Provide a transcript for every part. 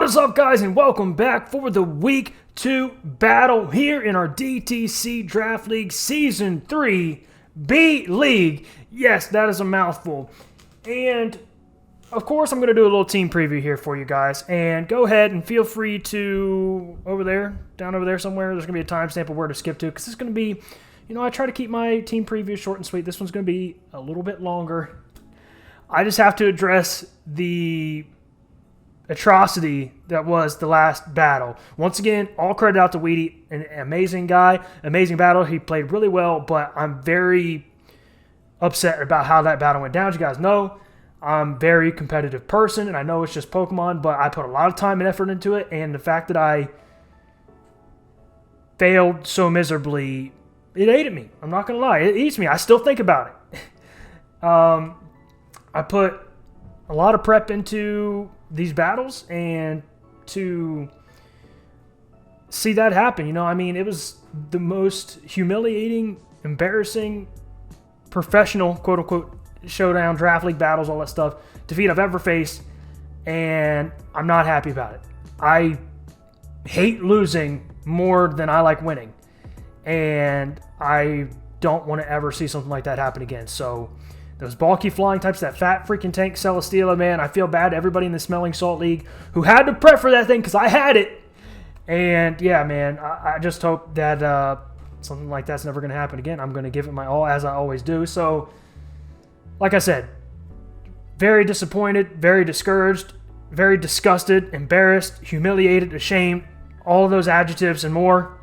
What is up, guys, and welcome back for the Week 2 battle here in our DTC Draft League Season 3 B League. Yes, that is a mouthful. And, of course, I'm going to do a little team preview here for you guys. And go ahead and feel free to, down over there somewhere, there's going to be a timestamp of where to skip to. Because it's going to be, I try to keep my team preview short and sweet. This one's going to be a little bit longer. I just have to address the atrocity that was the last battle. Once again, all credit out to Weedy, an amazing guy, amazing battle. He played really well, but I'm very upset about how that battle went down. As you guys know, I'm a very competitive person, and I know it's just Pokemon, but I put a lot of time and effort into it, and the fact that I failed so miserably, it ate at me. I'm not going to lie. It eats me. I still think about it. I put a lot of prep into these battles, and to see that happen, it was the most humiliating, embarrassing, professional, quote-unquote, showdown, draft league battles, all that stuff, defeat I've ever faced, and I'm not happy about it. I hate losing more than I like winning, and I don't want to ever see something like that happen again. So those bulky flying types, that fat freaking tank Celesteela, man, I feel bad to everybody in the Smelling Salt League who had to prep for that thing because I had it. And, yeah, man, I just hope that something like that's never going to happen again. I'm going to give it my all, as I always do. So, like I said, very disappointed, very discouraged, very disgusted, embarrassed, humiliated, ashamed, all of those adjectives and more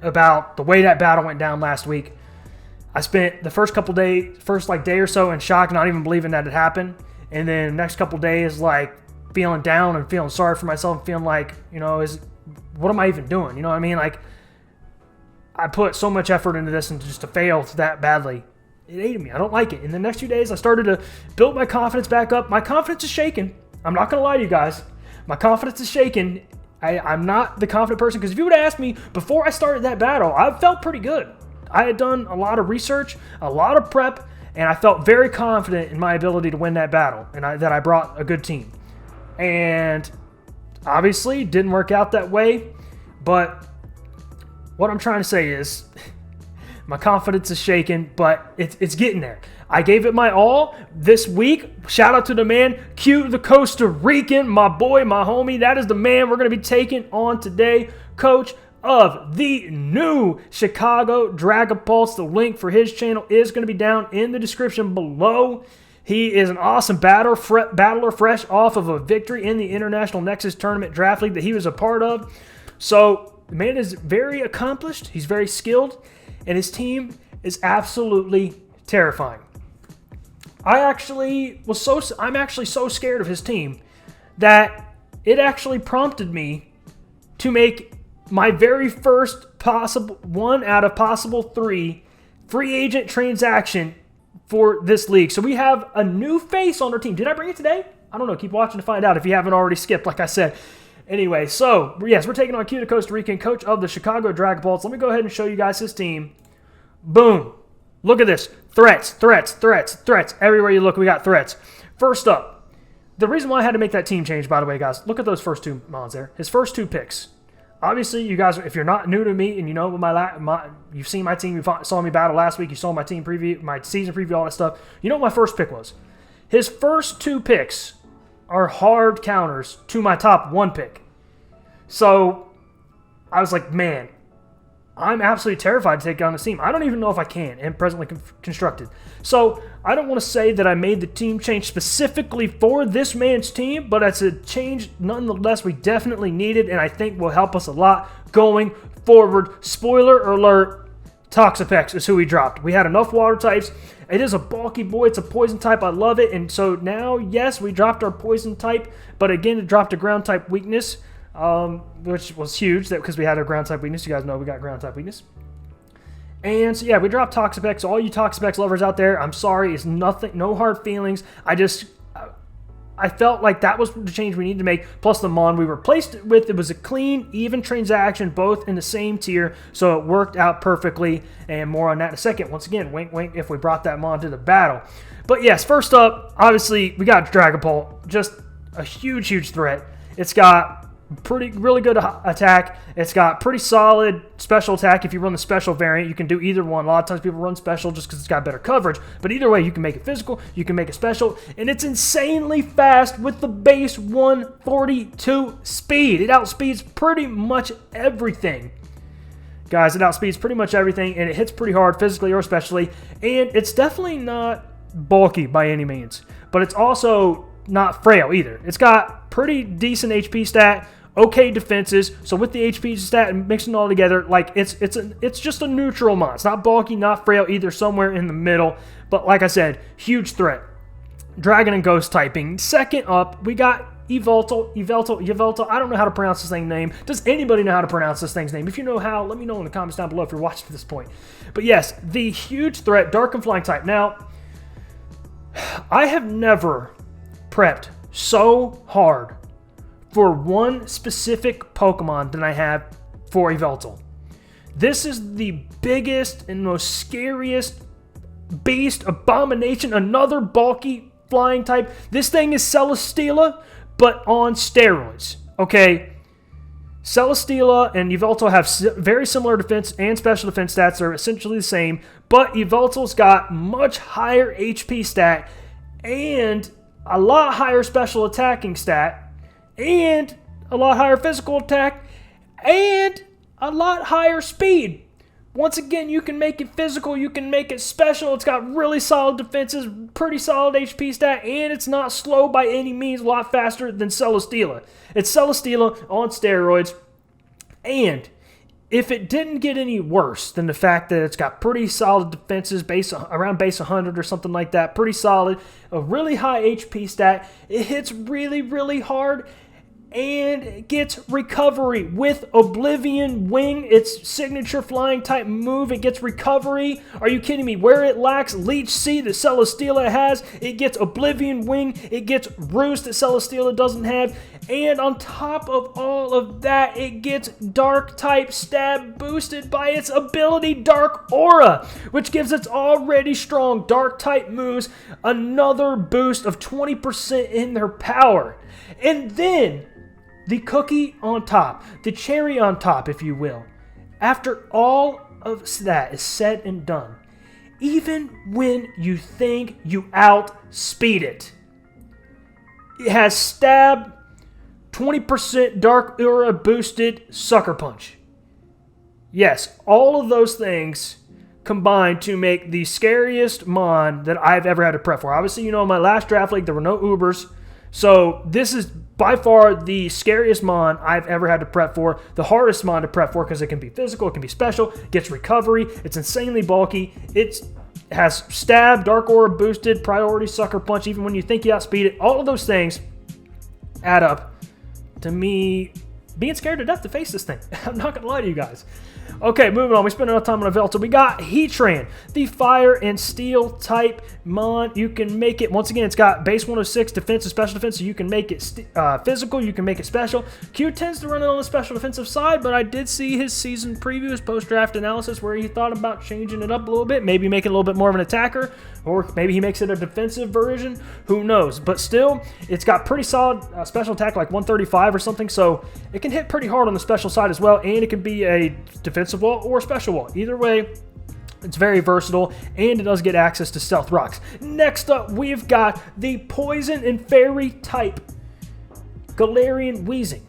about the way that battle went down last week. I spent the first day or so in shock, not even believing that it happened. And then the next couple days, feeling down and feeling sorry for myself and feeling like, what am I even doing? You know what I mean? I put so much effort into this and just to fail that badly, it ate me. I don't like it. In the next few days, I started to build my confidence back up. My confidence is shaken. I'm not going to lie to you guys. My confidence is shaken. I'm not the confident person, because if you would have asked me before I started that battle, I felt pretty good. I had done a lot of research, a lot of prep, and I felt very confident in my ability to win that battle, and that I brought a good team. And obviously, it didn't work out that way, but what I'm trying to say is my confidence is shaken, but it's getting there. I gave it my all this week. Shout out to the man, Q the Costa Rican, my boy, my homie. That is the man we're going to be taking on today, Coach of the new Chicago Dragapults. The link for his channel is going to be down in the description below. He is an awesome battler fresh off of a victory in the International Nexus Tournament Draft League that he was a part of. So the man is very accomplished. He's very skilled, and his team is absolutely terrifying. I'm actually so scared of his team that it actually prompted me to make my very first possible one out of possible 3 free agent transaction for this league. So we have a new face on our team. Did I bring it today? I don't know. Keep watching to find out if you haven't already skipped, like I said. Anyway, so, yes, we're taking on Q the Costa Rican, coach of the Chicago Dragapults. Let me go ahead and show you guys his team. Boom. Look at this. Threats, threats, threats, threats. Everywhere you look, we got threats. First up, the reason why I had to make that team change, by the way, guys, look at those first 2 mons there. His first 2 picks. Obviously, you guys, if you're not new to me and you know you've seen my team, you saw me battle last week, you saw my team preview, my season preview, all that stuff, you know what my first pick was. His first 2 picks are hard counters to my top 1 pick. So, I was like, man, I'm absolutely terrified to take on this team. I don't even know if I can, and presently constructed. So, I don't want to say that I made the team change specifically for this man's team, but it's a change nonetheless we definitely needed, and I think will help us a lot going forward. Spoiler alert, Toxapex is who we dropped. We had enough water types. It is a bulky boy. It's a poison type. I love it. And so now, yes, we dropped our poison type, but again, it dropped a ground type weakness, which was huge because we had a ground type weakness. You guys know we got ground type weakness. And so, yeah, we dropped Toxapex. All you Toxapex lovers out there, I'm sorry. It's nothing, no hard feelings. I felt like that was the change we needed to make. Plus the Mon we replaced it with, it was a clean, even transaction, both in the same tier. So it worked out perfectly. And more on that in a second. Once again, wink, wink, if we brought that Mon to the battle. But yes, first up, obviously, we got Dragapult. Just a huge, huge threat. It's got really good attack. It's got pretty solid special attack. If you run the special variant, you can do either one. A lot of times people run special just because it's got better coverage, but either way, you can make it physical, you can make it special, and it's insanely fast with the base 142 speed. It outspeeds pretty much everything. Guys, it outspeeds pretty much everything, and it hits pretty hard physically or specially, and it's definitely not bulky by any means, but it's also not frail either. It's got pretty decent HP stat, okay defenses. So with the HP stat and mixing it all together, like it's just a neutral mon. It's not bulky, not frail either, somewhere in the middle. But like I said, huge threat. Dragon and Ghost typing. Second up, we got Yveltal. I don't know how to pronounce this thing's name. Does anybody know how to pronounce this thing's name? If you know how, let me know in the comments down below if you're watching to this point. But yes, the huge threat, dark and flying type. Now, I have never prepped so hard for one specific Pokemon than I have for Yveltal. This is the biggest and most scariest beast, abomination, another bulky flying type. This thing is Celesteela, but on steroids, okay? Celesteela and Yveltal have very similar defense and special defense stats. Are essentially the same, but Yveltal's got much higher HP stat and a lot higher special attacking stat, and a lot higher physical attack, and a lot higher speed. Once again, you can make it physical, you can make it special. It's got really solid defenses, pretty solid HP stat, and it's not slow by any means, a lot faster than Celesteela. It's Celesteela on steroids, and if it didn't get any worse than the fact that it's got pretty solid defenses, around base 100 or something like that, pretty solid, a really high HP stat, it hits really, really hard, and gets recovery with Oblivion Wing, its signature flying type move. It gets recovery. Are you kidding me? Where it lacks Leech Seed that Celesteela has, it gets Oblivion Wing. It gets Roost that Celesteela doesn't have. And on top of all of that, it gets Dark type stab boosted by its ability Dark Aura, which gives its already strong Dark type moves another boost of 20% in their power. And then the cookie on top, the cherry on top, if you will. After all of that is said and done, even when you think you outspeed it, it has stab, 20% Dark Aura boosted Sucker Punch. Yes, all of those things combined to make the scariest mon that I've ever had to prep for. Obviously, you know, in my last draft league, there were no Ubers. So this is by far the scariest mon I've ever had to prep for. The hardest mon to prep for because it can be physical, it can be special, gets recovery, it's insanely bulky, it has stab, Dark Aura boosted, priority, Sucker Punch, even when you think you outspeed it. All of those things add up to me being scared to death to face this thing. I'm not going to lie to you guys. Okay, moving on. We spent enough time on Yveltal. We got Heatran, the fire and steel type mon. You can make it, once again, it's got base 106 defense and special defense, so you can make it physical, you can make it special. Q tends to run it on the special defensive side, but I did see his season preview, his post-draft analysis, where he thought about changing it up a little bit, maybe making it a little bit more of an attacker, or maybe he makes it a defensive version. Who knows? But still, it's got pretty solid special attack, like 135 or something, so it can hit pretty hard on the special side as well, and it can be a defensive wall or special wall. Either way, it's very versatile, and it does get access to stealth rocks. Next up, we've got the poison and fairy type Galarian Weezing.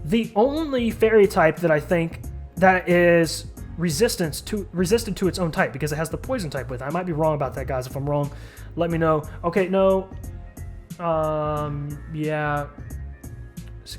The only fairy type that I think that is resistant to its own type, because it has the poison type with it. I might be wrong about that, guys. If I'm wrong, let me know. Okay, no. Yeah.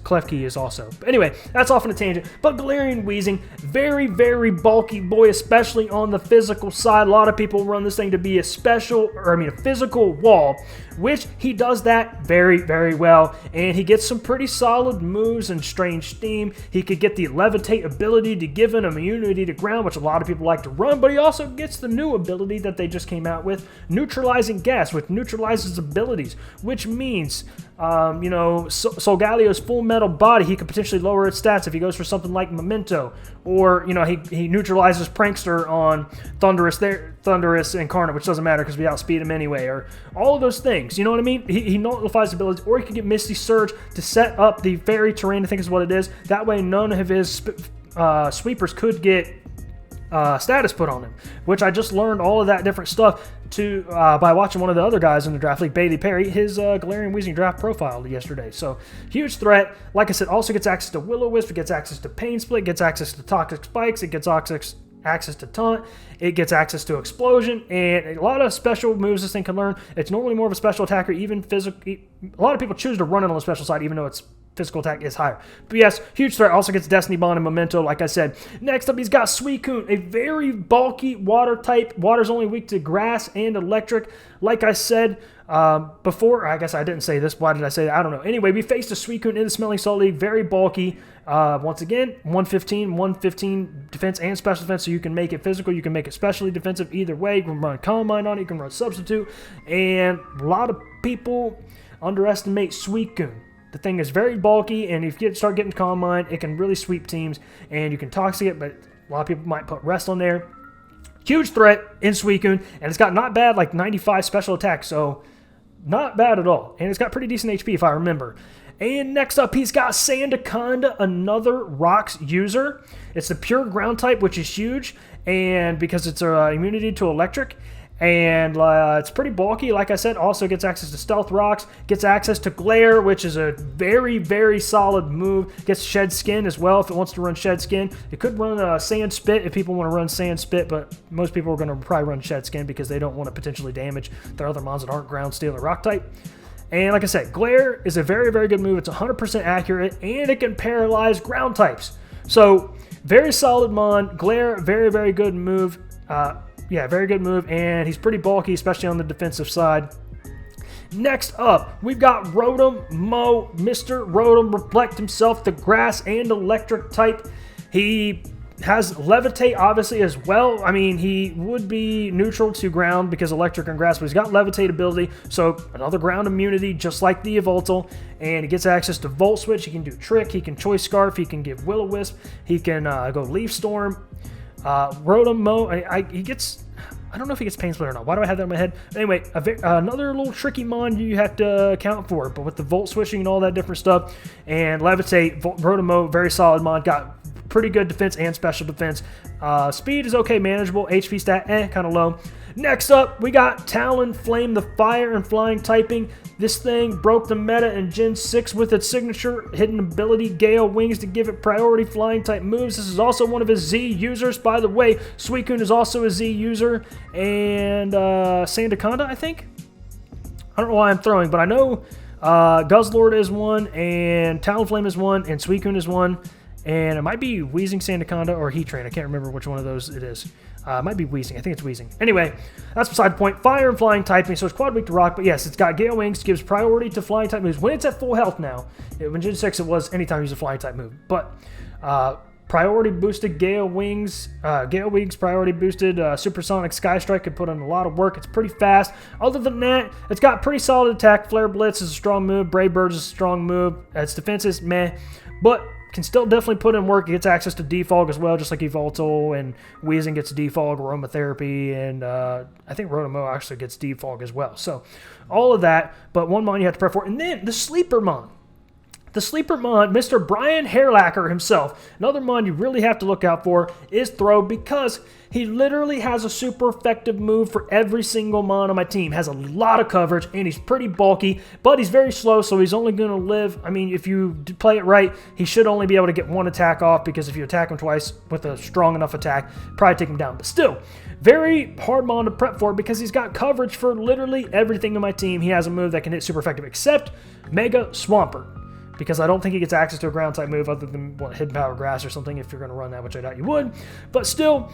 Klefki is also. But anyway, that's off on a tangent. But Galarian Weezing, very, very bulky boy, especially on the physical side. A lot of people run this thing to be a physical wall, which he does that very, very well. And he gets some pretty solid moves and strange steam. He could get the levitate ability to give an immunity to ground, which a lot of people like to run, but he also gets the new ability that they just came out with, neutralizing gas, which neutralizes abilities, which means You know, Solgalio's full metal body, he could potentially lower its stats if he goes for something like Memento. Or, you know, he neutralizes Prankster on Thunderous Incarnate, which doesn't matter because we outspeed him anyway. Or all of those things, you know what I mean? He nullifies abilities, or he could get Misty Surge to set up the Fairy Terrain, I think is what it is. That way none of his sweepers could get status put on him, which I just learned all of that different stuff by watching one of the other guys in the draft league, Bailey Perry, his Galarian Weezing draft profile yesterday. So huge threat. Like I said, also gets access to Will-O-Wisp, it gets access to Pain Split, gets access to Toxic Spikes, it gets access to Taunt, it gets access to Explosion, and a lot of special moves this thing can learn. It's normally more of a special attacker, even physical. A lot of people choose to run it on the special side, even though its physical attack is higher. But yes, huge threat. Also gets Destiny Bond and Memento, like I said. Next up, he's got Suicune, a very bulky water type. Water's only weak to grass and electric. Like I said before, I guess I didn't say this. Why did I say that? I don't know. Anyway, we faced a Suicune in the Smelling Salt League, very bulky. Once again, 115 defense and special defense, so you can make it physical, you can make it specially defensive. Either way, you can run Calm Mind on it, you can run Substitute, and a lot of people underestimate Suicune. The thing is very bulky, and if you start getting Calm Mind, it can really sweep teams, and you can Toxic it, but a lot of people might put Rest on there. Huge threat in Suicune, and it's got not bad, like 95 special attack, so not bad at all. And it's got pretty decent HP if I remember. And next up, he's got Sandaconda, another Rocks user. It's the pure ground type, which is huge, and because it's immunity to electric. And it's pretty bulky, like I said. Also gets access to Stealth Rocks, gets access to Glare, which is a very, very solid move. Gets Shed Skin as well if it wants to run Shed Skin. It could run Sand Spit if people want to run Sand Spit, but most people are going to probably run Shed Skin because they don't want to potentially damage their other mons that aren't Ground, Steel, or Rock type. And like I said, Glare is a very, very good move. It's 100% accurate, and it can paralyze ground types. So, very solid mon. Glare, very, very good move. Yeah, very good move, and he's pretty bulky, especially on the defensive side. Next up, we've got Rotom Mo. Mr. Rotom Reflect himself, the grass and electric type. He has Levitate, obviously, as well. I mean, he would be neutral to ground because electric and grass, but he's got Levitate ability, so another ground immunity, just like the Yveltal. And he gets access to Volt Switch. He can do Trick. He can Choice Scarf. He can give Will-O-Wisp. He can go Leaf Storm. Rotom Mo, he gets, I don't know if he gets Pain Split or not. Why do I have that in my head? Anyway, another little tricky mon you have to account for, but with the Volt Switching and all that different stuff, and Levitate, Rotom Mo, very solid mon, got pretty good defense and special defense. Speed is okay, manageable. HP stat, kind of low. Next up, we got Talonflame, the fire and flying typing. This thing broke the meta in Gen 6 with its signature hidden ability, Gale Wings, to give it priority flying type moves. This is also one of his Z users, by the way. Suicune is also a Z user. And Sandaconda, I think? I don't know why I'm throwing, but I know Guzzlord is one, and Talonflame is one, and Suicune is one. And it might be Weezing Sandaconda or Heatran. I can't remember which one of those it is. It might be Weezing. I think it's Weezing. Anyway, that's beside the point. Fire and flying typing, so it's quad weak to rock. But yes, it's got Gale Wings, gives priority to flying type moves when it's at full health now. When Gen 6, it was anytime you use a flying type move. But priority boosted Gale Wings. Gale Wings priority boosted. Supersonic Sky Strike could put in a lot of work. It's pretty fast. Other than that, it's got pretty solid attack. Flare Blitz is a strong move. Brave Birds is a strong move. Its defense is meh. But can still definitely put in work. It gets access to Defog as well, just like Yveltal, and Weezing gets Defog, Aromatherapy, and I think Rotom Mo actually gets Defog as well. So all of that, but one mon you have to prep for. And then the Sleeper Mon. The Sleeper Mon, Mr. Brian Hairlacker himself, another mon you really have to look out for, is Throw, because he literally has a super effective move for every single mon on my team. Has a lot of coverage, and he's pretty bulky, but he's very slow, so he's only going to live. I mean, if you play it right, he should only be able to get one attack off, because if you attack him twice with a strong enough attack, probably take him down. But still, very hard mon to prep for, because he's got coverage for literally everything on my team. He has a move that can hit super effective, except Mega Swampert, because I don't think he gets access to a ground type move other than Hidden Power Grass or something if you're going to run that, which I doubt you would. But still,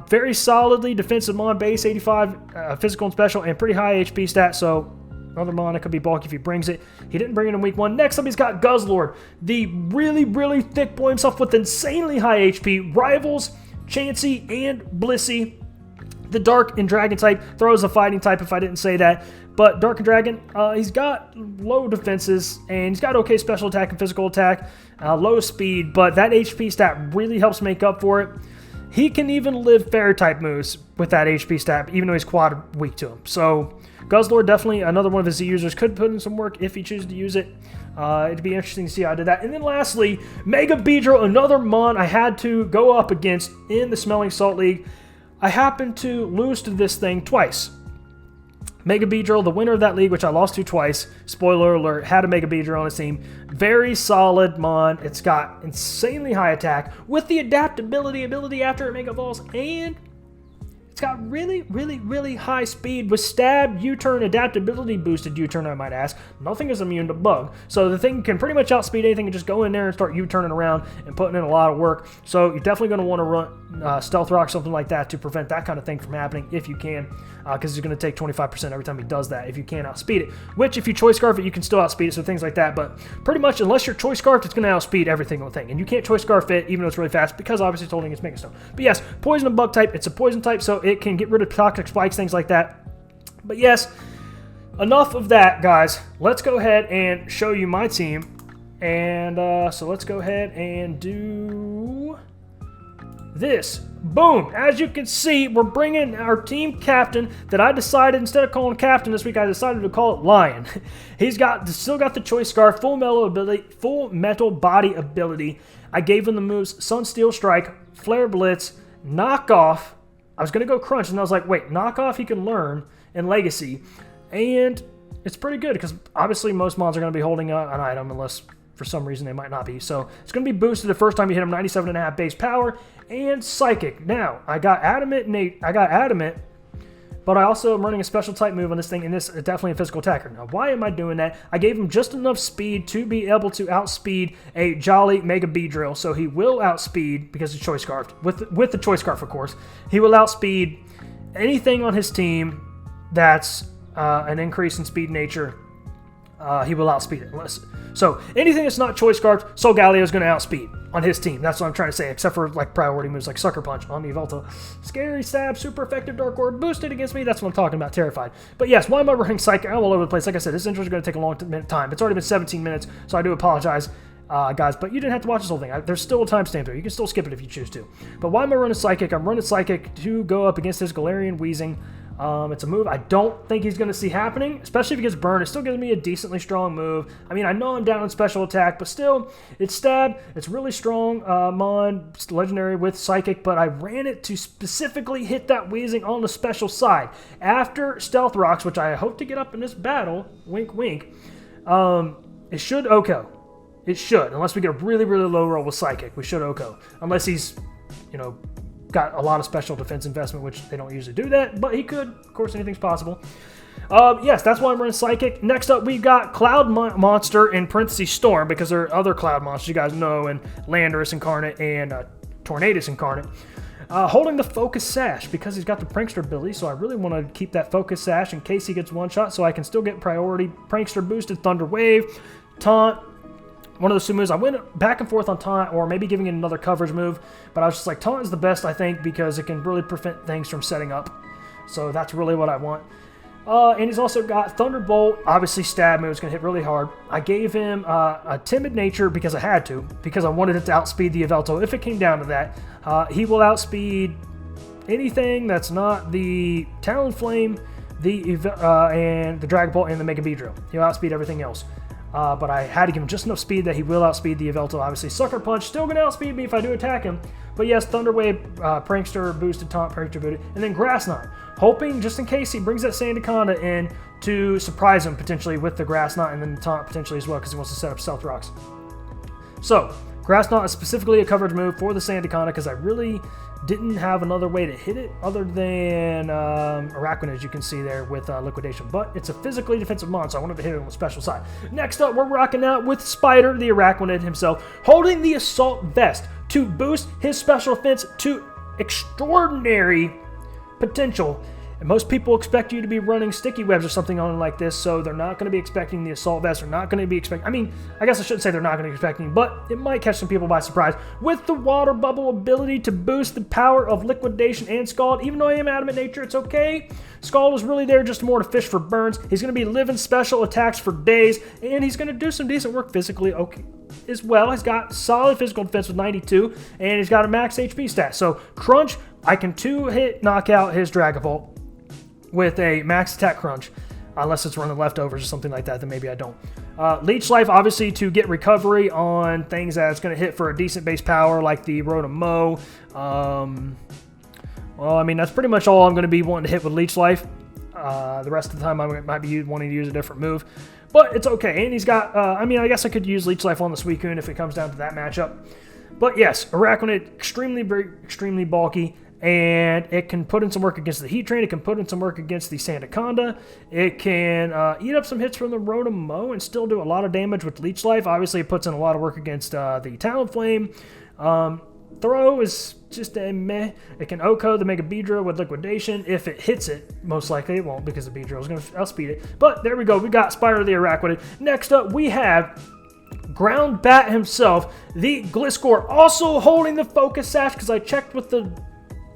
very solidly defensive mon, base 85, physical and special, and pretty high HP stat, so another mon that could be bulky if he brings it. He didn't bring it in week 1. Next up, he's got Guzzlord, the really, really thick boy himself with insanely high HP, rivals Chansey and Blissey. The Dark and Dragon type throws a fighting type if I didn't say that. But Dark and Dragon, he's got low defenses, and he's got okay special attack and physical attack, low speed, but that HP stat really helps make up for it. He can even live fairy type moves with that HP stat, even though he's quad weak to him. So Guzzlord, definitely another one of his Z users, could put in some work if he chooses to use it. It'd be interesting to see how I did that. And then lastly, Mega Beedrill, another Mon I had to go up against in the Smelling Salt League. I happened to lose to this thing twice. Mega Beedrill, the winner of that league, which I lost to twice, spoiler alert, had a Mega Beedrill on his team. Very solid Mon. It's got insanely high attack with the adaptability ability after it Mega Evolves, and it's got really, really, really high speed with stab, U-turn, adaptability boosted U-turn, I might ask. Nothing is immune to bug. So the thing can pretty much outspeed anything and just go in there and start U-turning around and putting in a lot of work. So you're definitely going to want to run Stealth Rock, something like that, to prevent that kind of thing from happening if you can, because it's going to take 25% every time he does that if you can't outspeed it. Which, if you Choice Scarf it, you can still outspeed it, so things like that. But pretty much, unless you're Choice Scarfed, it's going to outspeed every single thing. And you can't Choice Scarf it, even though it's really fast, because obviously it's holding its Mega Stone. But yes, Poison and Bug type, it's a Poison type, so it can get rid of toxic spikes, things like that. But yes, enough of that, guys. Let's go ahead and show you my team. And so let's go ahead and do this. Boom! As you can see, we're bringing our team captain that I decided, instead of calling captain this week, I decided to call it Lion. He's still got the Choice Scarf, full metal body ability. I gave him the moves Sunsteel Strike, Flare Blitz, Knock Off. I was going to go Crunch, and I was like, wait, Knock Off he can learn in Legacy. And it's pretty good, because obviously most mods are going to be holding an item, unless for some reason they might not be. So it's going to be boosted the first time you hit him, 97.5 base power, and Psychic. Now, I got Adamant, but I also am running a special type move on this thing, and this is definitely a physical attacker. Now, why am I doing that? I gave him just enough speed to be able to outspeed a Jolly Mega Beedrill, so he will outspeed, because he's Choice Scarfed, with the Choice Scarf, of course. He will outspeed anything on his team that's an increase in speed nature. He will outspeed it. So anything that's not Choice Scarfed, Solgaleo is going to outspeed on his team. That's what I'm trying to say, except for like priority moves like Sucker Punch, Omni Volta, Scary Stab, super effective Dark Orb, boosted against me. That's what I'm talking about, Terrified. But yes, why am I running Psychic? I'm all over the place. Like I said, this intro is going to take a long time. It's already been 17 minutes, so I do apologize, guys, but you didn't have to watch this whole thing. There's still a timestamp there. You can still skip it if you choose to. But why am I running Psychic? I'm running Psychic to go up against this Galarian Weezing. It's a move I don't think he's going to see happening, especially if he gets burned. It still gives me a decently strong move. I mean, I know I'm down on special attack, but still, it's stab. It's really strong, Mon, legendary with Psychic, but I ran it to specifically hit that Weezing on the special side. After Stealth Rocks, which I hope to get up in this battle, wink, wink, it should OHKO. It should, unless we get a really, really low roll with Psychic. We should OHKO. Unless he's, you know, got a lot of special defense investment, which they don't usually do that, but he could. Of course, anything's possible. Yes, that's why I'm running Psychic. Next up, we've got Cloud Monster in parentheses Storm, because there are other Cloud Monsters you guys know, and Landorus Incarnate and Tornadus Incarnate. Holding the Focus Sash, because he's got the Prankster ability, so I really want to keep that Focus Sash in case he gets one shot, so I can still get priority Prankster boosted Thunder Wave, Taunt. One of those two moves, I went back and forth on Taunt or maybe giving it another coverage move, but I was just like, Taunt is the best, I think, because it can really prevent things from setting up. So that's really what I want. And he's also got Thunderbolt, obviously stab move is going to hit really hard. I gave him a Timid Nature because I had to, because I wanted it to outspeed the Yveltal. If it came down to that, he will outspeed anything that's not the Talonflame, and the Dragapult, and the Mega Beedrill. He'll outspeed everything else. But I had to give him just enough speed that he will outspeed the Yveltal. Obviously, Sucker Punch still going to outspeed me if I do attack him. But yes, Thunder Wave, Prankster, boosted Taunt, Prankster booted, and then Grass Knot. Hoping, just in case he brings that Sandaconda in, to surprise him potentially with the Grass Knot, and then Taunt potentially as well, because he wants to set up Stealth Rocks. So, Grass Knot is specifically a coverage move for the Sandaconda, because I really didn't have another way to hit it other than Araquanid, as you can see there with Liquidation. But it's a physically defensive mon, so I wanted to hit it on the special side. Next up, we're rocking out with Spider, the Araquanid himself, holding the Assault Vest to boost his special defense to extraordinary potential. And most people expect you to be running sticky webs or something on like this, so they're not going to be expecting the assault vest. They're not going to be expecting, I mean, I guess I shouldn't say they're not going to be expecting, but it might catch some people by surprise. With the water bubble ability to boost the power of liquidation and Scald, even though I am adamant nature, it's okay. Scald is really there just more to fish for burns. He's going to be living special attacks for days, and he's going to do some decent work physically as well. He's got solid physical defense with 92, and he's got a max HP stat. So Crunch, I can 2-hit knock out his Dragapult with a max attack Crunch, unless it's running leftovers or something like that, then maybe I don't. Leech Life, obviously, to get recovery on things that it's going to hit for a decent base power, like the Rotom-Mow. Well, I mean, that's pretty much all I'm going to be wanting to hit with Leech Life. The rest of the time, I might be wanting to use a different move. But it's okay. And he's got, I mean, I guess I could use Leech Life on the Suicune if it comes down to that matchup. But yes, Araquanid, extremely bulky. And it can put in some work against the Heatran. It can put in some work against the Sandaconda. It can eat up some hits from the Rotom-Mow and still do a lot of damage with Leech Life. Obviously, it puts in a lot of work against the Talonflame. Throw is just a meh. It can OHKO the Mega Beedrill with Liquidation. If it hits it, most likely it won't because the Beedrill is going to outspeed it. But there we go. We got Spyro the Araquanid. Next up, we have Ground Bat himself, the Gliscor, also holding the Focus Sash because I checked with the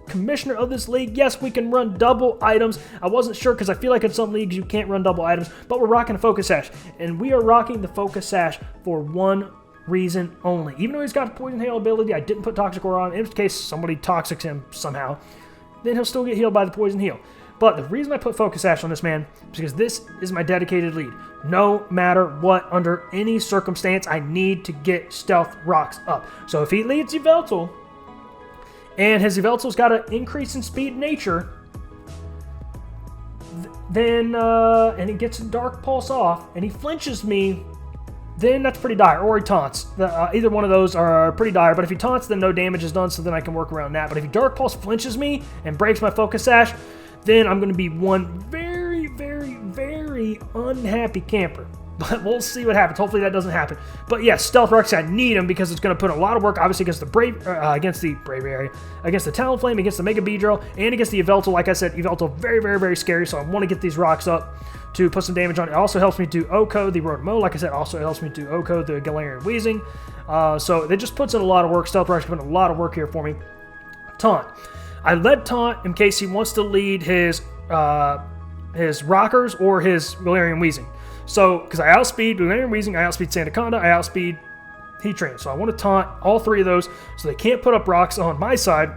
commissioner of this league. Yes, we can run double items. I wasn't sure because I feel like in some leagues you can't run double items, but we're rocking a Focus Sash. And we are rocking the Focus Sash for one reason only. Even though he's got Poison Hail ability, I didn't put Toxic Aura on in case somebody toxics him somehow. Then he'll still get healed by the Poison Heal. But the reason I put Focus Sash on this man is because this is my dedicated lead. No matter what, under any circumstance, I need to get Stealth Rocks up. So if he leads Yveltal, and his Yveltal's got an increase in speed nature, then, and he gets a Dark Pulse off, and he flinches me, then that's pretty dire. Or he taunts. Either one of those are pretty dire, but if he taunts, then no damage is done, so then I can work around that. But if he Dark Pulse flinches me and breaks my Focus Sash, then I'm going to be one very, very, very unhappy camper. But we'll see what happens. Hopefully that doesn't happen. But yeah, Stealth Rocks, I need them because it's going to put a lot of work, obviously, against the Braviary, against the Talonflame, against the Mega Beedrill, and against the Yveltal. Like I said, Yveltal very, very, very scary, so I want to get these rocks up to put some damage on it. It also helps me do OHKO the Rotom-Mow. Like I said, also helps me do OHKO the Galarian Weezing. So it just puts in a lot of work. Stealth Rocks put in a lot of work here for me. Taunt. I led Taunt in case he wants to lead his Rockers or his Galarian Weezing. So, because I outspeed Galarian Weezing, I outspeed Sandaconda, I outspeed Heatran. So I want to taunt all three of those so they can't put up rocks on my side.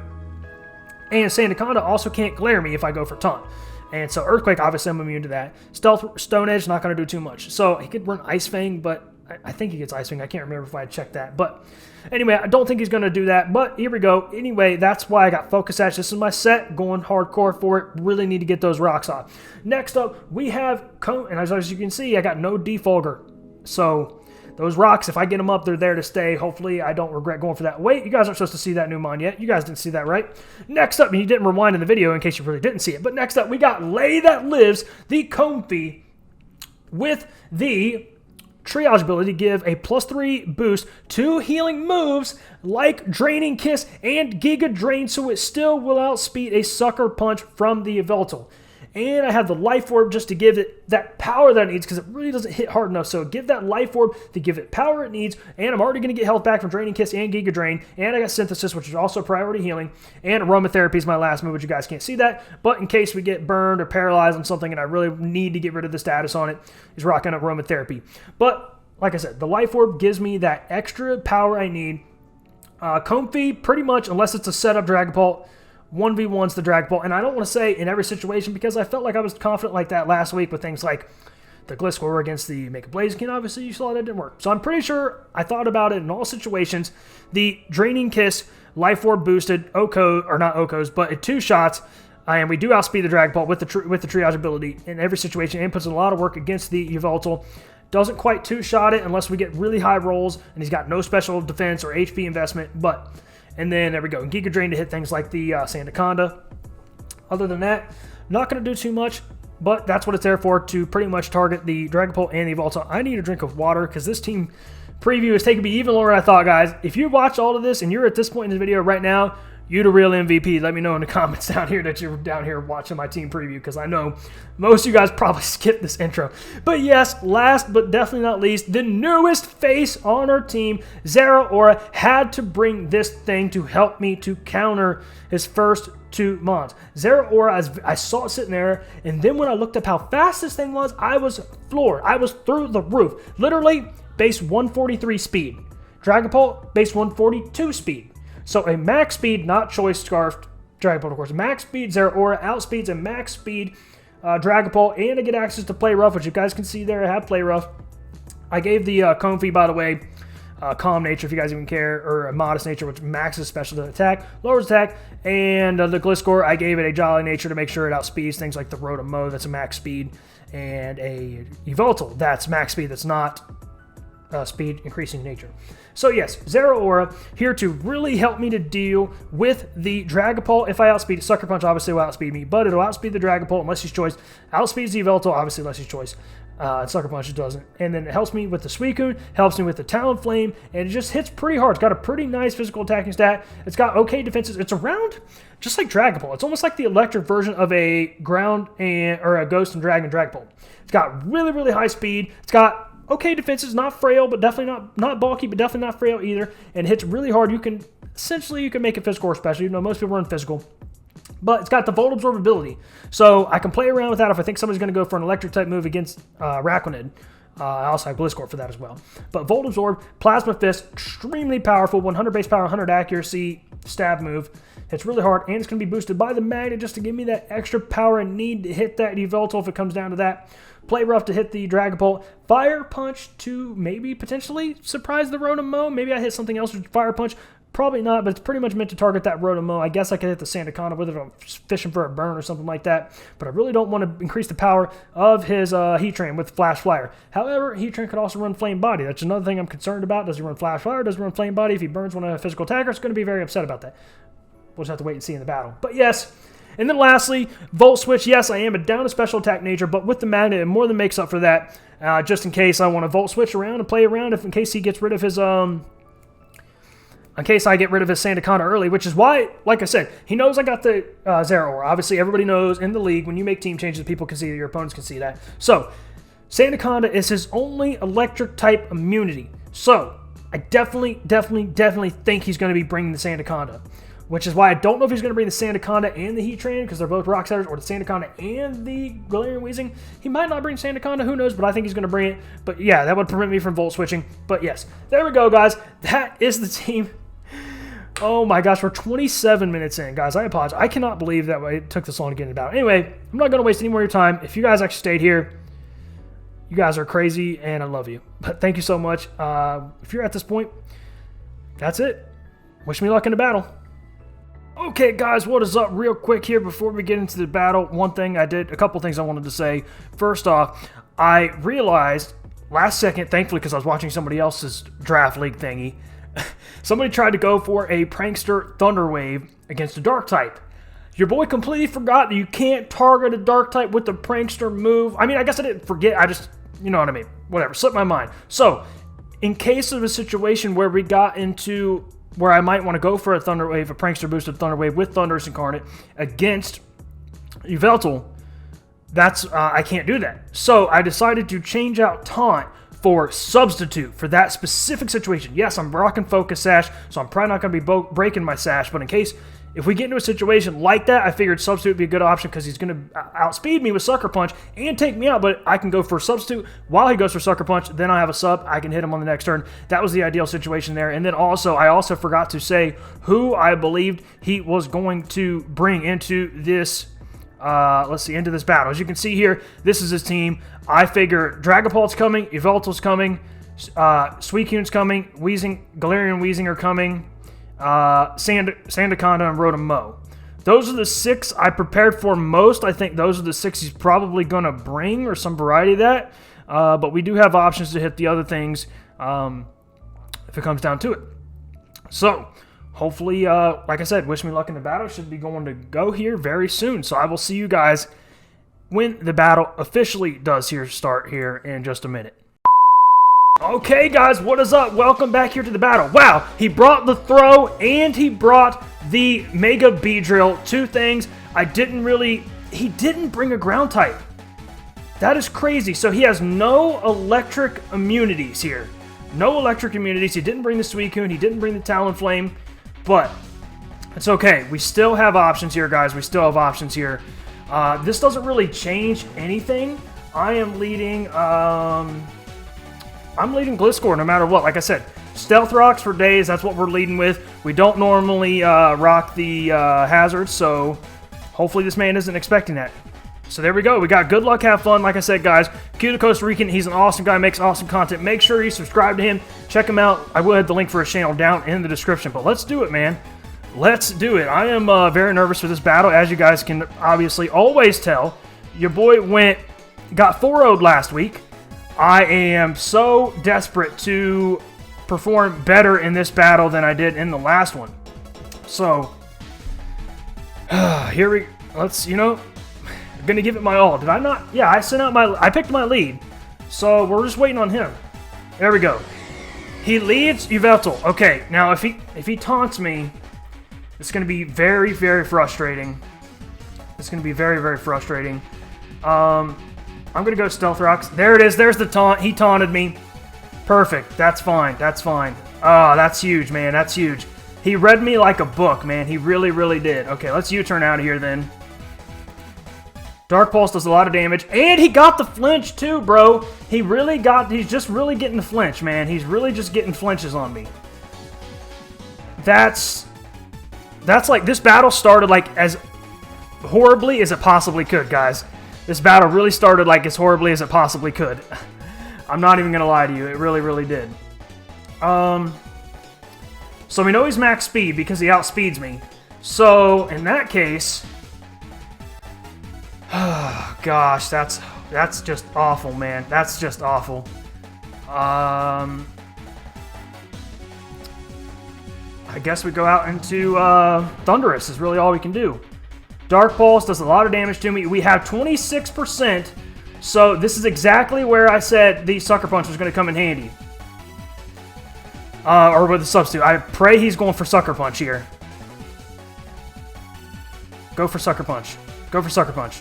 And Sandaconda also can't glare me if I go for taunt. And so Earthquake, obviously I'm immune to that. Stealth Stone Edge, not going to do too much. So he could run Ice Fang, but I think he gets Ice Fang. I can't remember if I had checked that. But anyway, I don't think he's going to do that. But here we go. Anyway, that's why I got Focus Sash. This is my set. Going hardcore for it. Really need to get those rocks off. Next up, we have Cone. And as you can see, I got no Defogger. So those rocks, if I get them up, they're there to stay. Hopefully, I don't regret going for that. Wait, you guys aren't supposed to see that new mon yet. You guys didn't see that, right? Next up, and you didn't rewind in the video in case you really didn't see it. But next up, we got Lay That Lives, the Comfey, with the Triage ability to give a +3 boost to healing moves like Draining Kiss and Giga Drain, so it still will outspeed a Sucker Punch from the Yveltal. And I have the Life Orb just to give it that power that it needs because it really doesn't hit hard enough. So give that Life Orb to give it power it needs. And I'm already going to get health back from Draining Kiss and Giga Drain. And I got Synthesis, which is also priority healing. And Aromatherapy is my last move, which you guys can't see that. But in case we get burned or paralyzed on something and I really need to get rid of the status on it, is rocking Aromatherapy. But like I said, the Life Orb gives me that extra power I need. Comfey, pretty much, unless it's a setup Dragapult, 1v1's the Dragapult, and I don't want to say in every situation because I felt like I was confident like that last week with things like the Gliscor against the Mega Blaziken. Obviously, you saw that didn't work. So I'm pretty sure I thought about it in all situations. The Draining Kiss, Life Orb boosted, OHKO, or not OHKOs, but at 2 shots, and we do outspeed the Dragapult with the Triage ability in every situation, and puts a lot of work against the Yveltal. Doesn't quite 2-shot it unless we get really high rolls, and he's got no special defense or HP investment, but... And then there we go. Giga Drain to hit things like the Sandaconda. Other than that, not going to do too much, but that's what it's there for, to pretty much target the Dragapult and the Yveltal. I need a drink of water because this team preview is taking me even longer than I thought, guys. If you watched all of this and you're at this point in the video right now, You the real MVP. Let me know in the comments down here that you're down here watching my team preview, because I know most of you guys probably skipped this intro. But yes, last but definitely not least, the newest face on our team, Zeraora, had to bring this thing to help me to counter his first 2 mons. Zeraora, I saw it sitting there, and then when I looked up how fast this thing was, I was floored. I was through the roof. Literally, base 143 speed. Dragapult, base 142 speed. So a max speed, not choice scarfed Dragapult, of course. Max speed Zeraora outspeeds a max speed Dragapult, and I get access to Play Rough, which you guys can see there. I have Play Rough. I gave the Comfy, by the way, Calm Nature, if you guys even care, or a Modest Nature, which maxes special attack, lowers attack, and the Gliscor, I gave it a Jolly Nature to make sure it outspeeds things like the Rotom, that's a max speed, and a Yveltal, that's max speed, that's not speed increasing nature. So yes, Zeraora here to really help me to deal with the Dragapult. If I outspeed it, Sucker Punch obviously will outspeed me, but it'll outspeed the Dragapult unless he's choice. Outspeeds the Yveltal, obviously unless he's choice. Sucker Punch it doesn't. And then it helps me with the Suicune, helps me with the Talonflame, and it just hits pretty hard. It's got a pretty nice physical attacking stat. It's got okay defenses. It's around just like Dragapult. It's almost like the electric version of a ground or a Ghost and Dragon Dragapult. It's got really, really high speed. It's got okay defenses, not frail, but definitely not bulky, but definitely not frail either, and hits really hard. You can make it physical or special, even though most people run physical. But it's got the Volt Absorb ability, so I can play around with that if I think somebody's going to go for an electric type move against Raquanid. I also have Gliscor for that as well. But Volt Absorb, Plasma Fist, extremely powerful, 100 base power, 100 accuracy, stab move. It's really hard, and it's going to be boosted by the Magnet just to give me that extra power I need to hit that Yveltal if it comes down to that. Play Rough to hit the Dragapult. Fire Punch to maybe potentially surprise the Rotom. Maybe I hit something else with Fire Punch. Probably not, but it's pretty much meant to target that Rotom. I guess I could hit the Sandaconda with it if I'm fishing for a burn or something like that. But I really don't want to increase the power of his Heatran with Flash Flyer. However, Heatran could also run Flame Body. That's another thing I'm concerned about. Does he run Flash Flyer? Does he run Flame Body? If he burns one of a physical attacker, it's going to be very upset about that. We'll just have to wait and see in the battle. But yes. And then lastly, Volt Switch. Yes, I am a down to special attack nature, but with the Magnet, it more than makes up for that. Just in case I want to Volt Switch around and play around, in case he gets rid of his in case I get rid of his Sandaconda early, which is why, like I said, he knows I got the Zeraora. Obviously, everybody knows in the league, when you make team changes, people can see that, your opponents can see that. So, Sandaconda is his only electric type immunity. So, I definitely think he's going to be bringing the Sandaconda. Which is why I don't know if he's going to bring the Sandaconda and the Heatran, because they're both Rock Setters, or the Sandaconda and the Galarian Weezing. He might not bring Sandaconda, who knows, but I think he's going to bring it. But yeah, that would prevent me from Volt Switching. But yes, there we go, guys. That is the team. Oh my gosh, we're 27 minutes in, guys. I apologize. I cannot believe that it took this long to get into battle. Anyway, I'm not going to waste any more of your time. If you guys actually stayed here, you guys are crazy, and I love you. But thank you so much. If you're at this point, that's it. Wish me luck in the battle. Okay, guys, what is up? Real quick here before we get into the battle, a couple things I wanted to say. First off, I realized last second, thankfully, because I was watching somebody else's draft league thingy, somebody tried to go for a Prankster Thunder Wave against a Dark type. Your boy completely forgot that you can't target a Dark type with the Prankster move. I mean, I guess I didn't forget. I just, you know what I mean. Whatever, slipped my mind. So, in case of a situation where we got into where I might want to go for a Thunder Wave, a Prankster boosted Thunder Wave with Thundurus Incarnate against Yveltal, I can't do that. So I decided to change out Taunt for Substitute for that specific situation. Yes, I'm rocking Focus Sash, so I'm probably not going to be breaking my Sash, but in case, if we get into a situation like that, I figured Substitute would be a good option because he's going to outspeed me with Sucker Punch and take me out, but I can go for Substitute while he goes for Sucker Punch, then I have a sub, I can hit him on the next turn. That was the ideal situation there. And then also, I also forgot to say who I believed he was going to bring into this, into this battle. As you can see here, this is his team. I figure Dragapult's coming, Yveltal's coming, Suicune's coming, Galarian Weezing are coming, Sandaconda and Rotom. Those are the 6 I prepared for most. I think those are the 6 he's probably going to bring, or some variety of that. But we do have options to hit the other things if it comes down to it. So, hopefully, like I said, wish me luck in the battle. Should be going to go here very soon. So I will see you guys when the battle officially does start here in just a minute. Okay, guys, what is up? Welcome back here to the battle. Wow, he brought the throw and he brought the Mega Beedrill. Two things. He didn't bring a ground type. That is crazy. So he has no electric immunities here. No electric immunities. He didn't bring the Suicune. He didn't bring the Talonflame. But it's okay. We still have options here, guys. We still have options here. This doesn't really change anything. I am leading... I'm leading Gliscor no matter what. Like I said, Stealth Rocks for days. That's what we're leading with. We don't normally rock the hazards, so hopefully this man isn't expecting that. So there we go. We got good luck, have fun. Like I said, guys, Q the Costa Rican, he's an awesome guy, makes awesome content. Make sure you subscribe to him. Check him out. I will have the link for his channel down in the description. But let's do it, man. Let's do it. I am very nervous for this battle, as you guys can obviously always tell. Your boy got 4-0'd last week. I am so desperate to perform better in this battle than I did in the last one. So, let's, I'm going to give it my all. Did I not? Yeah, I picked my lead. So, we're just waiting on him. There we go. He leads Yveltal. Okay, now if he taunts me, it's going to be very, very frustrating. It's going to be very, very frustrating. I'm going to go Stealth Rocks. There it is. There's the taunt. He taunted me. Perfect. That's fine. That's fine. Oh, that's huge, man. That's huge. He read me like a book, man. He really, really did. Okay, let's U-turn out of here then. Dark Pulse does a lot of damage. And he got the flinch too, bro. He's just really getting the flinch, man. He's really just getting flinches on me. That's like, this battle started like as horribly as it possibly could, guys. This battle really started like as horribly as it possibly could. I'm not even going to lie to you. It really, really did. So we know he's max speed because he outspeeds me. So, in that case... gosh, that's just awful, man. That's just awful. I guess we go out into Thunderous is really all we can do. Dark Pulse does a lot of damage to me. We have 26%, so this is exactly where I said the Sucker Punch was going to come in handy. Or with the substitute. I pray he's going for Sucker Punch here. Go for Sucker Punch. Go for Sucker Punch.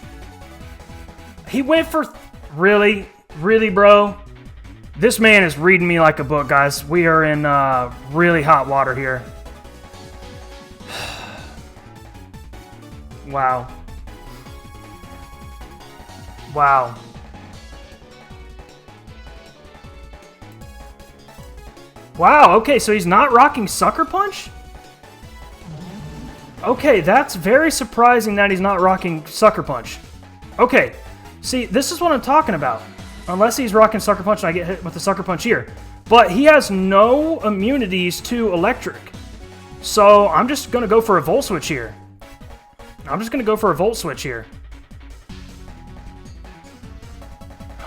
He went for... Really? Really, bro? This man is reading me like a book, guys. We are in really hot water here. Wow. Wow. Wow, okay, so he's not rocking Sucker Punch? Okay, that's very surprising that he's not rocking Sucker Punch. Okay, see, this is what I'm talking about. Unless he's rocking Sucker Punch and I get hit with the Sucker Punch here. But he has no immunities to Electric. So I'm just going to go for a Volt Switch here.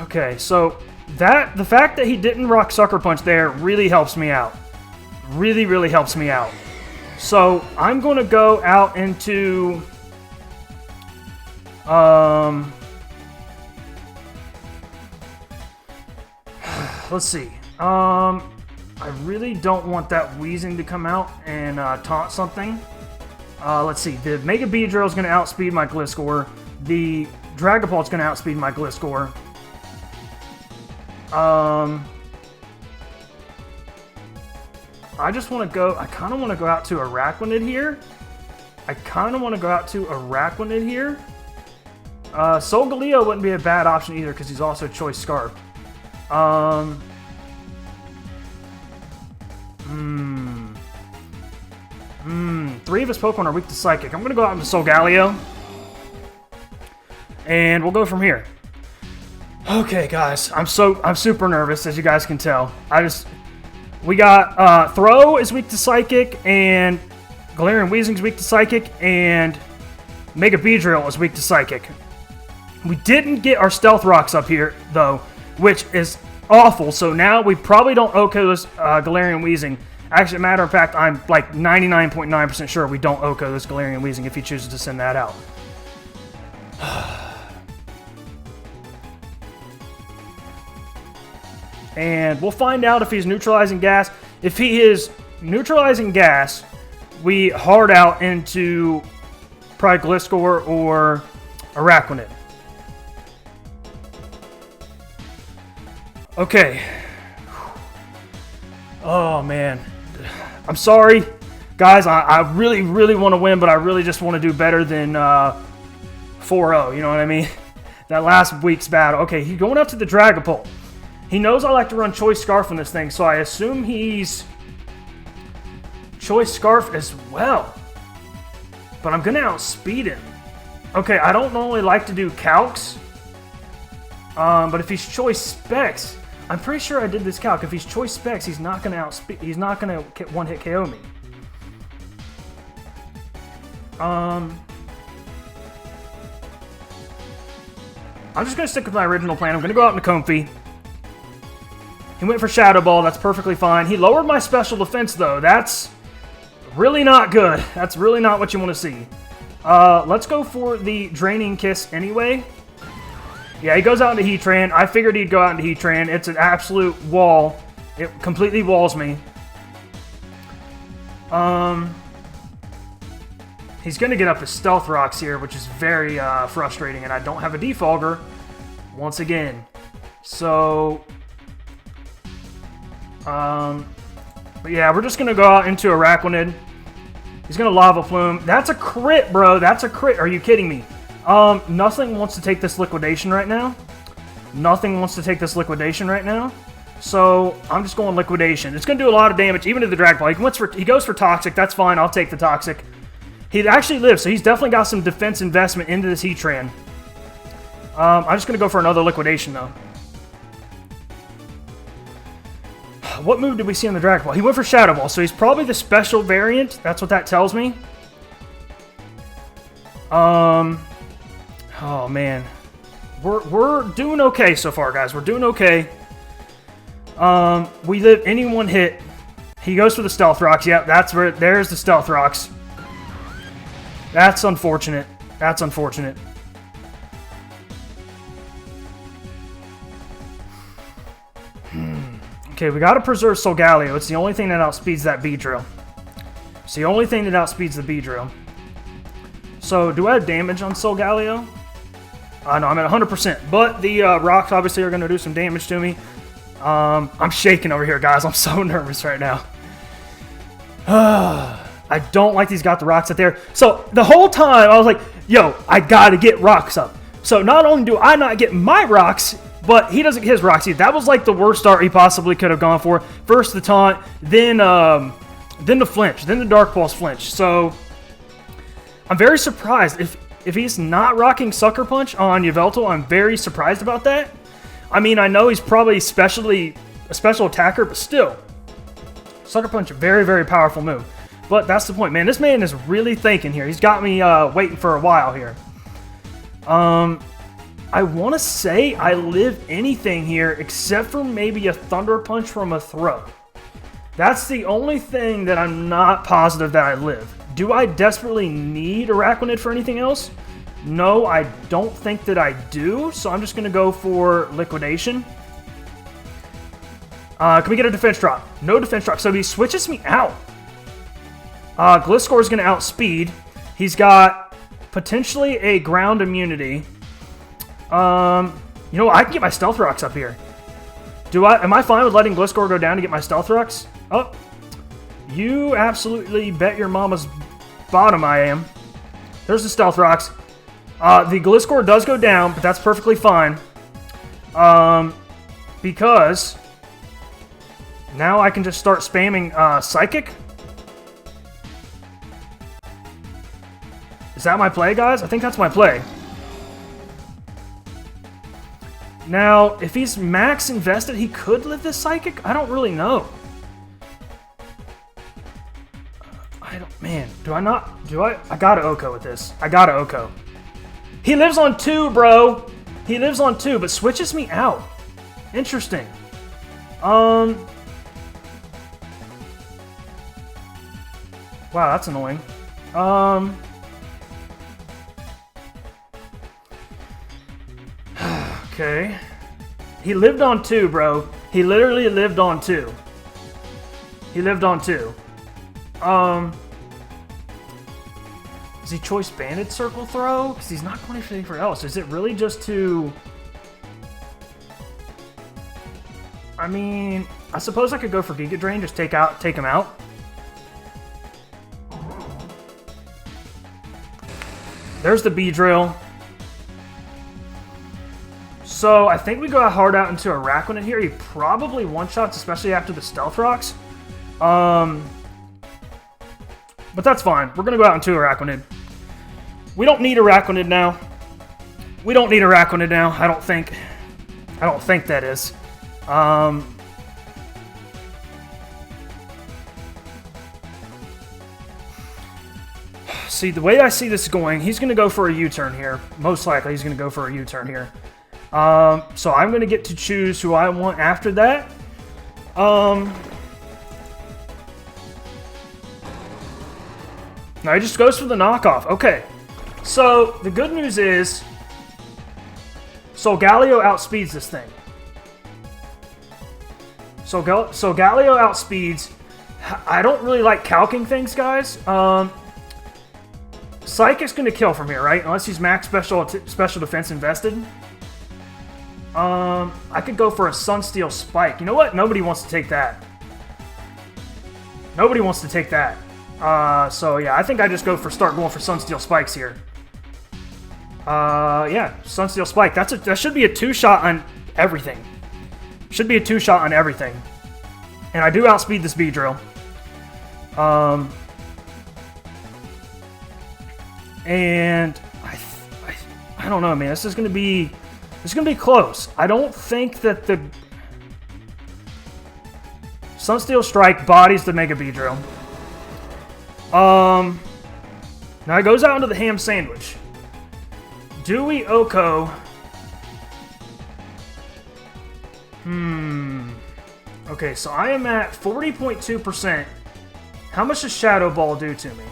Okay, so the fact that he didn't rock Sucker Punch there really helps me out. Really, really helps me out. So I'm going to go out into... let's see. I really don't want that Wheezing to come out and taunt something. Let's see. The Mega Beedrill is going to outspeed my Gliscor. The Dragapults is going to outspeed my Gliscor. I just want to go... I kind of want to go out to Araquanid here. Solgaleo wouldn't be a bad option either because he's also Choice Scarf. Three of his Pokemon are weak to Psychic. I'm going to go out into Solgaleo. And we'll go from here. Okay, guys. I'm super nervous, as you guys can tell. We got Throw is weak to Psychic, and Galarian Weezing is weak to Psychic, and Mega Beedrill is weak to Psychic. We didn't get our Stealth Rocks up here, though, which is awful. So now we probably don't OHKO this Galarian Weezing. Actually, matter of fact, I'm like 99.9% sure we don't OHKO this Galarian Weezing if he chooses to send that out. And we'll find out if he's neutralizing gas. If he is neutralizing gas, we hard out into probably Gliscor or Araquanid. Okay. Oh, man. I'm sorry. Guys, I really, really want to win, but I really just want to do better than 4-0. You know what I mean? That last week's battle. Okay, he's going up to the Dragapult. He knows I like to run Choice Scarf on this thing, so I assume he's Choice Scarf as well. But I'm going to outspeed him. Okay, I don't normally like to do calcs. But if he's Choice Specs, I'm pretty sure I did this calc. If he's Choice Specs, he's not going to outspeed. He's not going to one-hit KO me. I'm just going to stick with my original plan. I'm going to go out into Comfey. He went for Shadow Ball. That's perfectly fine. He lowered my special defense, though. That's really not good. That's really not what you want to see. Let's go for the Draining Kiss anyway. Yeah, he goes out into Heatran. I figured he'd go out into Heatran. It's an absolute wall. It completely walls me. He's going to get up his Stealth Rocks here, which is very frustrating, and I don't have a Defogger once again. So, but yeah, we're just going to go out into Araquanid. He's going to Lava Plume. That's a crit, bro. That's a crit. Are you kidding me? Nothing wants to take this Liquidation right now. Nothing wants to take this Liquidation right now. So, I'm just going Liquidation. It's going to do a lot of damage, even to the Dragapult. He goes for Toxic. That's fine. I'll take the Toxic. He actually lives, so he's definitely got some defense investment into this Heatran. I'm just going to go for another Liquidation, though. What move did we see on the Dragapult? He went for Shadow Ball, so he's probably the special variant. That's what that tells me. Oh, man. We're doing okay so far, guys. We're doing okay. We live any one hit. He goes for the Stealth Rocks. Yep, that's where. There's the Stealth Rocks. That's unfortunate. That's unfortunate. Okay, we got to preserve Solgaleo. It's the only thing that outspeeds that Beedrill. It's the only thing that outspeeds the Beedrill. So, do I have damage on Solgaleo? No, I'm at 100%. But the rocks obviously are going to do some damage to me. I'm shaking over here, guys. I'm so nervous right now. I don't like these got the rocks up there. So, the whole time, I was like, yo, I got to get rocks up. So, not only do I not get my rocks, but he doesn't get his rocks either. That was like the worst start he possibly could have gone for. First the taunt, then the flinch, then the Dark Pulse flinch. So, I'm very surprised. If he's not rocking Sucker Punch on Yveltal, I'm very surprised about that. I mean, I know he's probably a special attacker, but still. Sucker Punch, a very, very powerful move. But that's the point, man. This man is really thinking here. He's got me waiting for a while here. I want to say I live anything here except for maybe a Thunder Punch from a throw. That's the only thing that I'm not positive that I live. Do I desperately need Araquanid for anything else? No, I don't think that I do, so I'm just going to go for Liquidation. Can we get a defense drop? No defense drop, so he switches me out. Gliscor is going to outspeed. He's got potentially a ground immunity. You know what? I can get my Stealth Rocks up here. Am I fine with letting Gliscor go down to get my Stealth Rocks? Oh, you absolutely bet your mama's bottom I am. There's the Stealth Rocks. The Gliscor does go down, but that's perfectly fine. Because now I can just start spamming Psychic. Is that my play, guys? I think that's my play. Now, if he's max invested, he could live this Psychic? I don't really know. Man, I gotta Oko with this. I gotta Oko. He lives on 2, bro. He lives on 2, but switches me out. Interesting. Wow, that's annoying. Okay. He lived on 2, bro. He literally lived on 2. He lived on 2. Is he choice banded circle throw? Because he's not going for anything else. Is it really just to... I mean, I suppose I could go for Giga Drain, just take him out. There's the B-Drill. So I think we go hard out into Araquanid here. He probably one-shots, especially after the Stealth Rocks. But that's fine. We're going to go out into Araquanid. We don't need Araquanid now. We don't need Araquanid now, I don't think. I don't think that is. See, the way I see this going, he's going to go for a U-turn here. Most likely, he's going to go for a U-turn here. So I'm going to get to choose who I want after that. Now, he just goes for the knockoff. Okay. So, the good news is, Solgaleo outspeeds this thing. So Galio outspeeds. I don't really like calking things, guys. Psychic's going to kill from here, right? Unless he's max special defense invested. I could go for a Sunsteel Spike. You know what? Nobody wants to take that. Nobody wants to take that. So yeah, I think I just start going for Sunsteel Spikes here. Yeah, Sunsteel Spike. That should be a 2-shot on everything. Should be a 2-shot on everything. And I do outspeed this B-Drill. And I don't know, man. This is gonna be close. I don't think that the Sunsteel Strike bodies the Mega B-Drill. Now it goes out into the Ham Sandwich. Do we Oko? Okay, so I am at 40.2%. How much does Shadow Ball do to me?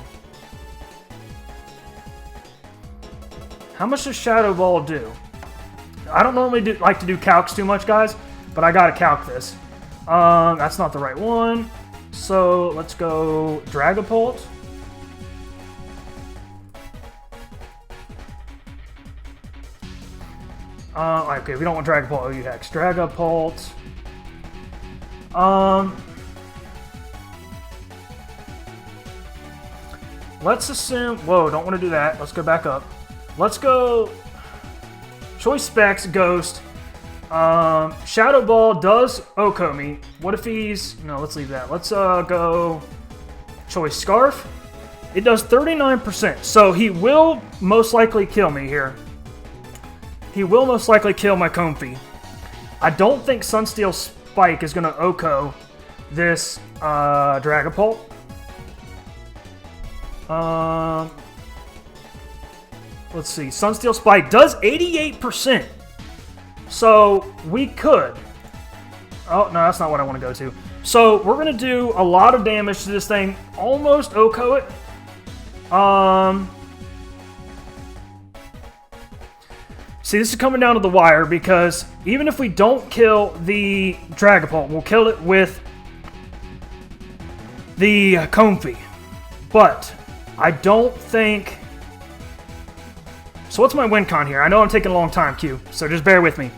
How much does Shadow Ball do? I don't normally like to do calcs too much, guys, but I gotta calc this. That's not the right one. So let's go Dragapult. Okay, we don't want Dragapult OU Hex. Dragapult. Let's assume... Whoa, don't want to do that. Let's go back up. Let's go... Choice Specs, Ghost. Shadow Ball does Oko me. What if he's... No, let's leave that. Let's go... Choice Scarf. It does 39%. So he will most likely kill me here. He will most likely kill my Comfey. I don't think Sunsteel Spike is going to Oko this Dragapult. Let's see. Sunsteel Spike does 88%. So we could. Oh, no, that's not what I want to go to. So we're going to do a lot of damage to this thing. Almost Oko it. See, this is coming down to the wire because even if we don't kill the Dragapult, we'll kill it with the Comfey. But I don't think... So what's my win con here? I know I'm taking a long time, Q, so just bear with me.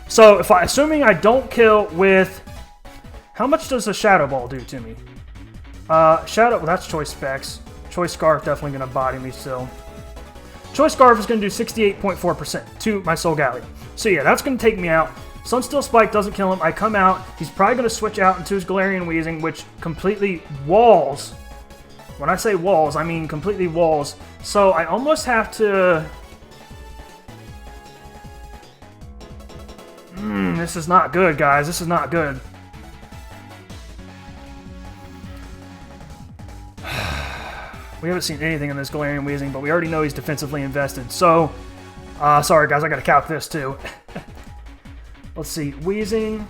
So assuming I don't kill with... How much does a Shadow Ball do to me? Well, that's Choice Specs. Choice Scarf definitely going to body me still. Choice Scarf is going to do 68.4% to my Solgaleo. So yeah, that's going to take me out. Sunsteel Spike doesn't kill him. I come out. He's probably going to switch out into his Galarian Weezing, which completely walls. When I say walls, I mean completely walls. So I almost have to... This is not good, guys. This is not good. We haven't seen anything in this Galarian Weezing, but we already know he's defensively invested. So, sorry guys, I gotta calc this too. Let's see, Weezing.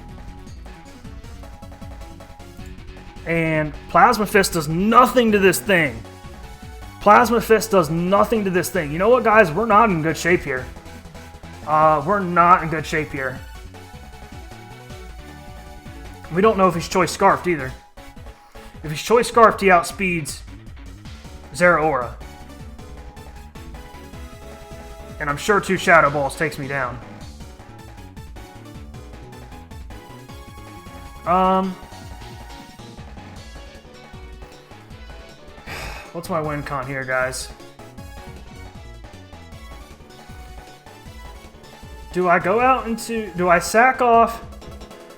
And Plasma Fist does nothing to this thing. Plasma Fist does nothing to this thing. You know what, guys? We're not in good shape here. We're not in good shape here. We don't know if he's Choice Scarfed either. If he's Choice Scarfed, he outspeeds Zeraora. And I'm sure 2 Shadow Balls takes me down. What's my win con here, guys? Do I go out into... Do I sack off...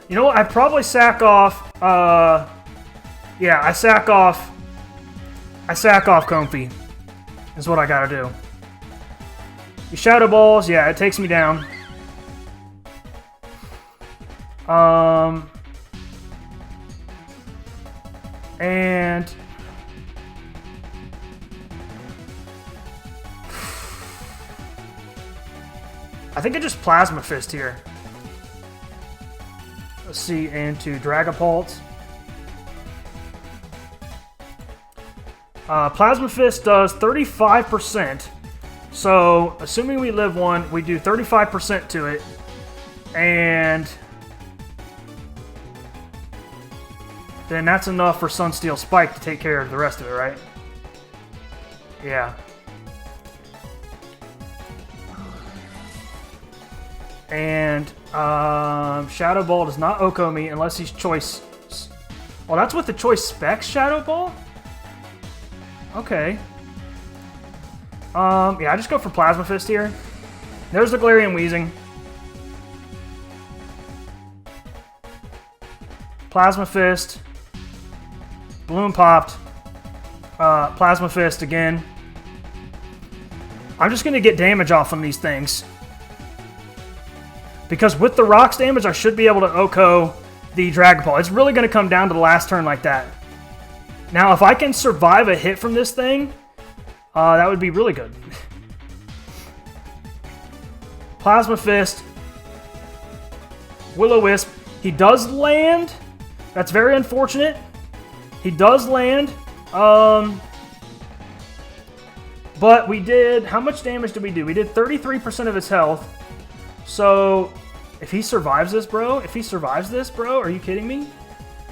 You know what? I probably sack off... yeah, I sack off... Comfy. Is what I gotta do. The Shadow Balls, yeah, it takes me down. And... I think I just Plasma Fist here. Let's see, into Dragapults. Plasma Fist does 35%. So, assuming we live 1, we do 35% to it. And then that's enough for Sunsteel Spike to take care of the rest of it, right? Yeah. And Shadow Ball does not Oko me unless he's choice. Well, that's with the choice specs Shadow Ball? Okay. Yeah, I just go for Plasma Fist here. There's the Galarian Weezing. Plasma Fist. Balloon popped. Plasma Fist again. I'm just going to get damage off on these things. Because with the Rocks damage, I should be able to Oko the Dragapult. It's really going to come down to the last turn like that. Now, if I can survive a hit from this thing, that would be really good. Plasma Fist. Will-O-Wisp. He does land. That's very unfortunate. He does land. But we did... How much damage did we do? We did 33% of his health. So, if he survives this, bro... Are you kidding me?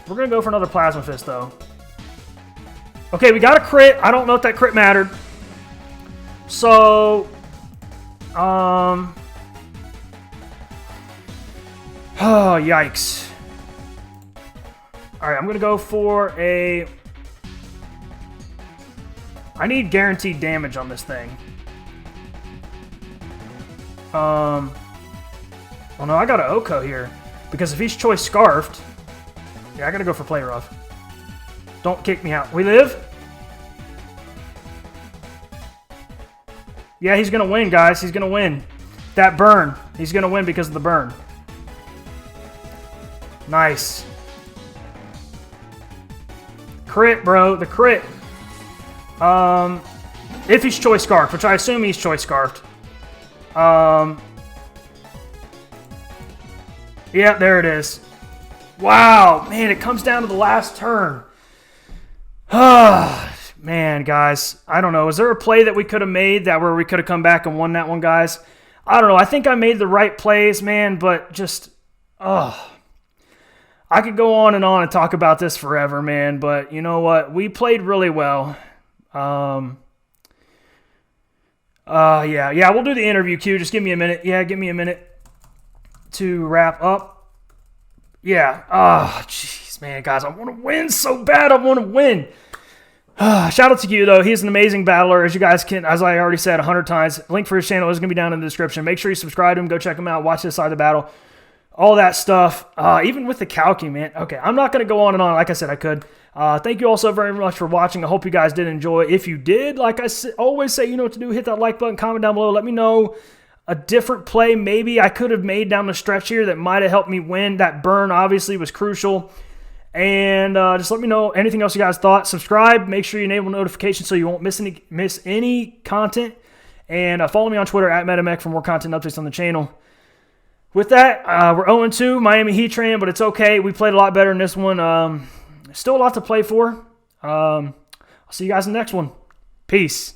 We're going to go for another Plasma Fist, though. Okay, we got a crit. I don't know if that crit mattered. So... Oh, yikes. Alright, I'm going to go for a... I need guaranteed damage on this thing. Well, no, I got an Oko here. Because if he's choice Scarfed... Yeah, I gotta go for Play Rough. Don't kick me out. We live? Yeah, he's gonna win, guys. He's gonna win. That burn. He's gonna win because of the burn. Nice. Crit, bro. The crit. If he's choice Scarfed, which I assume he's choice Scarfed. Yeah, there it is. Wow, man, it comes down to the last turn. Man, guys, I don't know. Is there a play that we could have made that where we could have come back and won that one, guys? I don't know. I think I made the right plays, man, but just, I could go on and talk about this forever, man, but you know what? We played really well. Yeah, we'll do the interview, Q. Just give me a minute. Yeah, give me a minute to wrap up. Yeah. Oh, jeez, man, guys. I want to win so bad. I want to win. Shout out to Q, though. He's an amazing battler. As you guys can, as I already said 100 times, link for his channel is going to be down in the description. Make sure you subscribe to him. Go check him out. Watch this side of the battle. All that stuff. Even with the Calci, man. Okay, I'm not going to go on and on. Like I said, I could. Thank you all so very much for watching. I hope you guys did enjoy. If you did, like I always say, you know what to do. Hit that like button. Comment down below. Let me know a different play maybe I could have made down the stretch here that might have helped me win. That burn obviously was crucial. And just let me know anything else you guys thought. Subscribe. Make sure you enable notifications so you won't miss any content. And follow me on Twitter at MetaMech for more content updates on the channel. With that, we're 0-2. Miami Heatran, but it's okay. We played a lot better in this one. Still a lot to play for. I'll see you guys in the next one. Peace.